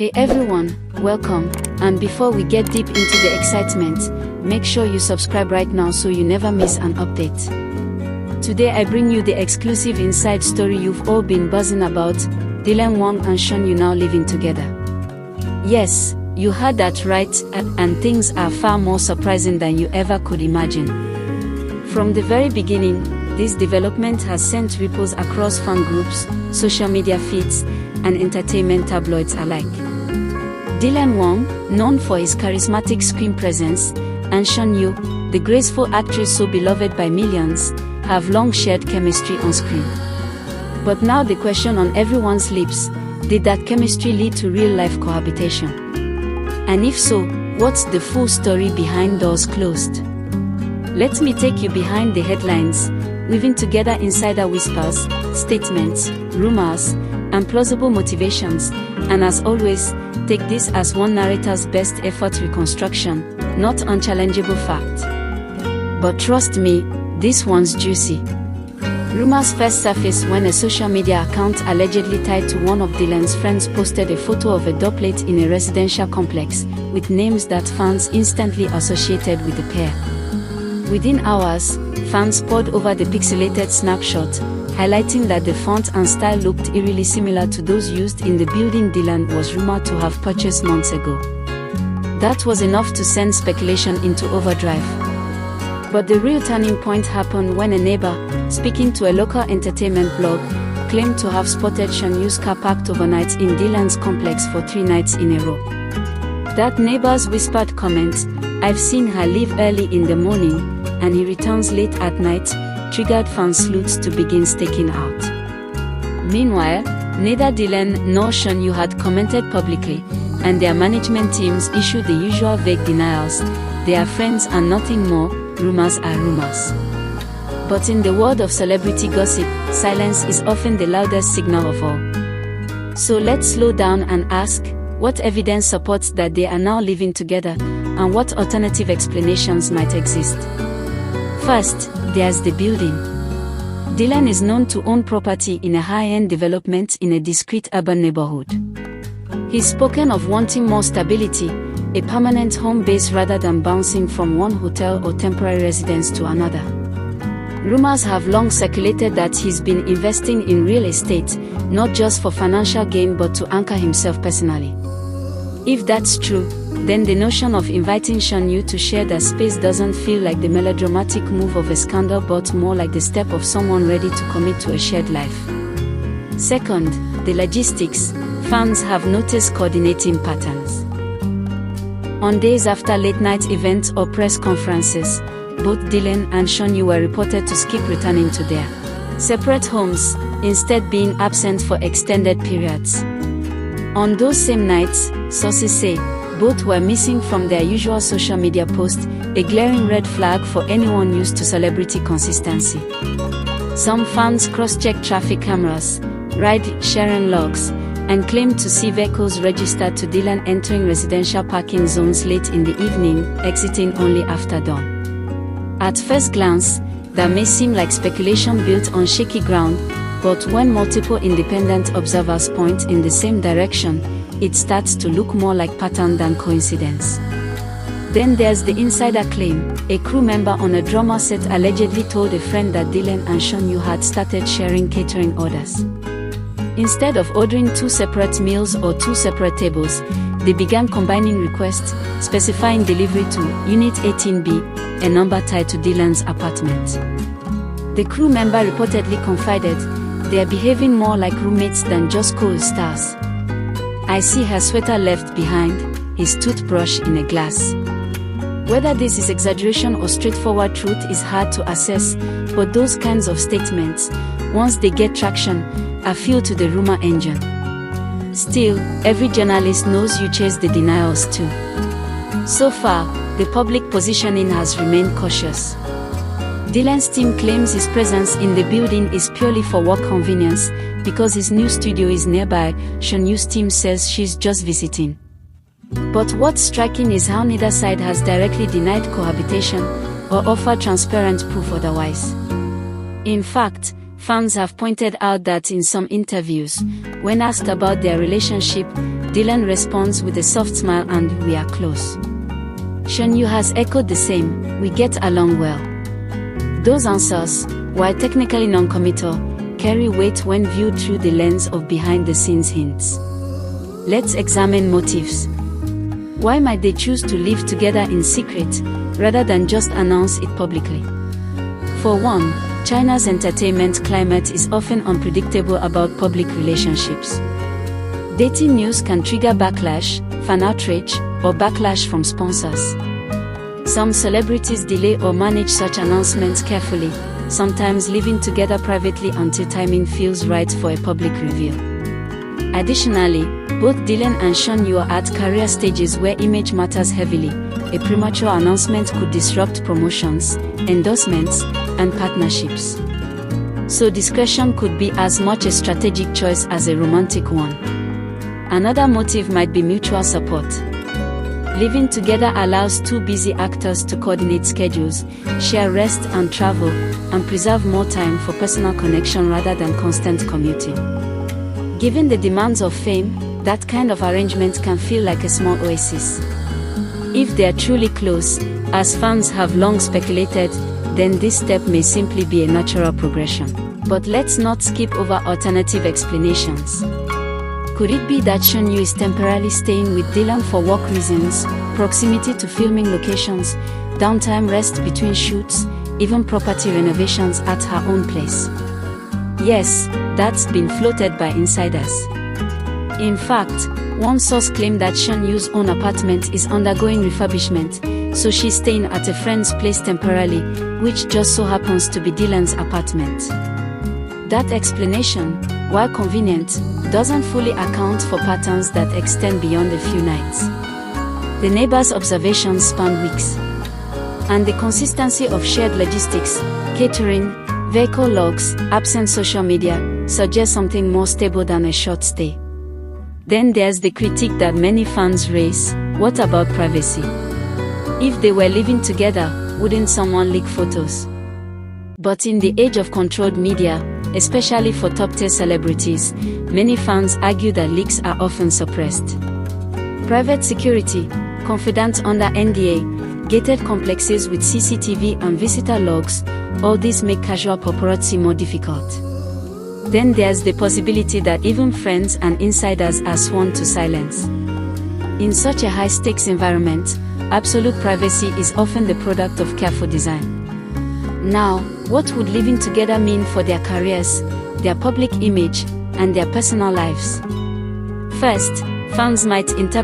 Hey everyone, welcome, and before we get deep into the excitement, make sure you subscribe right now so you never miss an update. Today I bring you the exclusive inside story you've all been buzzing about, Wang and Shen Yue now living together. Yes, you heard that right, and things are far more surprising than you ever could imagine. From the very beginning, this development has sent ripples across fan groups, social media feeds, and entertainment tabloids alike. Wang, known for his charismatic screen presence, and Shen Yue, the graceful actress so beloved by millions, have long shared chemistry on screen. But now the question on everyone's lips, did that chemistry lead to real-life cohabitation? And if so, what's the full story behind doors closed? Let me take you behind the headlines, weaving together insider whispers, statements, rumors, and plausible motivations, and as always, take this as one narrator's best effort reconstruction, not unchallengeable fact. But trust me, this one's juicy. Rumors first surfaced when a social media account allegedly tied to one of Dylan's friends posted a photo of a doublet in a residential complex, with names that fans instantly associated with the pair. Within hours, fans pored over the pixelated snapshot, highlighting that the font and style looked eerily similar to those used in the building Dylan was rumored to have purchased months ago. That was enough to send speculation into overdrive. But the real turning point happened when a neighbor, speaking to a local entertainment blog, claimed to have spotted Shen Yue's car parked overnight in Dylan's complex for 3 nights in a row. That neighbor's whispered comment, "I've seen her leave early in the morning, and he returns late at night," triggered fan sleuths to begin staking out. Meanwhile, neither Dylan nor Shen Yue had commented publicly, and their management teams issued the usual vague denials. They are friends and nothing more, rumors are rumors. But in the world of celebrity gossip, silence is often the loudest signal of all. So let's slow down and ask, what evidence supports that they are now living together, and what alternative explanations might exist? First, there's the building. Dylan is known to own property in a high-end development in a discreet urban neighborhood. He's spoken of wanting more stability, a permanent home base rather than bouncing from one hotel or temporary residence to another. Rumors have long circulated that he's been investing in real estate, not just for financial gain but to anchor himself personally. If that's true, then the notion of inviting Shen Yue to share their space doesn't feel like the melodramatic move of a scandal but more like the step of someone ready to commit to a shared life. Second, the logistics. Fans have noticed coordinating patterns. On days after late-night events or press conferences, both Dylan and Shen Yue were reported to skip returning to their separate homes, instead being absent for extended periods. On those same nights, sources say, both were missing from their usual social media posts, a glaring red flag for anyone used to celebrity consistency. Some fans cross-checked traffic cameras, ride-sharing logs, and claimed to see vehicles registered to Dylan entering residential parking zones late in the evening, exiting only after dawn. At first glance, that may seem like speculation built on shaky ground, but when multiple independent observers point in the same direction, it starts to look more like pattern than coincidence. Then there's the insider claim. A crew member on a drama set allegedly told a friend that Dylan and Shen Yue had started sharing catering orders. Instead of ordering 2 separate meals or 2 separate tables, they began combining requests, specifying delivery to Unit 18B, a number tied to Dylan's apartment. The crew member reportedly confided, "They're behaving more like roommates than just co-stars. I see her sweater left behind, his toothbrush in a glass." Whether this is exaggeration or straightforward truth is hard to assess, but those kinds of statements, once they get traction, are fuel to the rumor engine. Still, every journalist knows you chase the denials too. So far, the public positioning has remained cautious. Dylan's team claims his presence in the building is purely for work convenience, because his new studio is nearby. Shen Yue's team says she's just visiting. But what's striking is how neither side has directly denied cohabitation, or offered transparent proof otherwise. In fact, Fans have pointed out that in some interviews, when asked about their relationship, Dylan responds with a soft smile and "we are close." Shen Yue has echoed the same, "we get along well." Those answers, while technically non-committal, carry weight when viewed through the lens of behind-the-scenes hints. Let's examine motives. Why might they choose to live together in secret, rather than just announce it publicly? For one, China's entertainment climate is often unpredictable about public relationships. Dating news can trigger backlash, fan outrage, or backlash from sponsors. Some celebrities delay or manage such announcements carefully, sometimes living together privately until timing feels right for a public reveal. Additionally, both Dylan and Shen Yue are at career stages where image matters heavily. A premature announcement could disrupt promotions, endorsements, and partnerships. So discretion could be as much a strategic choice as a romantic one. Another motive might be mutual support. Living together allows two busy actors to coordinate schedules, share rest and travel, and preserve more time for personal connection rather than constant commuting. Given the demands of fame, that kind of arrangement can feel like a small oasis. If they are truly close, as fans have long speculated, then this step may simply be a natural progression. But let's not skip over alternative explanations. Could it be that Shen Yue is temporarily staying with Dylan for work reasons, proximity to filming locations, downtime, rest between shoots, even property renovations at her own place? Yes, that's been floated by insiders. In fact, one source claimed that Shen Yue's own apartment is undergoing refurbishment, so she's staying at a friend's place temporarily, which just so happens to be Dylan's apartment. That explanation, while convenient, doesn't fully account for patterns that extend beyond a few nights. The neighbors' observations span weeks. And the consistency of shared logistics, catering, vehicle logs, absent social media, suggests something more stable than a short stay. Then there's the critique that many fans raise: what about privacy? If they were living together, wouldn't someone leak photos? But in the age of controlled media, especially for top-tier celebrities, many fans argue that leaks are often suppressed. Private security, confidants under NDA, gated complexes with CCTV and visitor logs, all these make casual paparazzi more difficult. Then there's the possibility that even friends and insiders are sworn to silence. In such a high-stakes environment, absolute privacy is often the product of careful design. Now, what would living together mean for their careers, their public image, and their personal lives? First, fans might interpret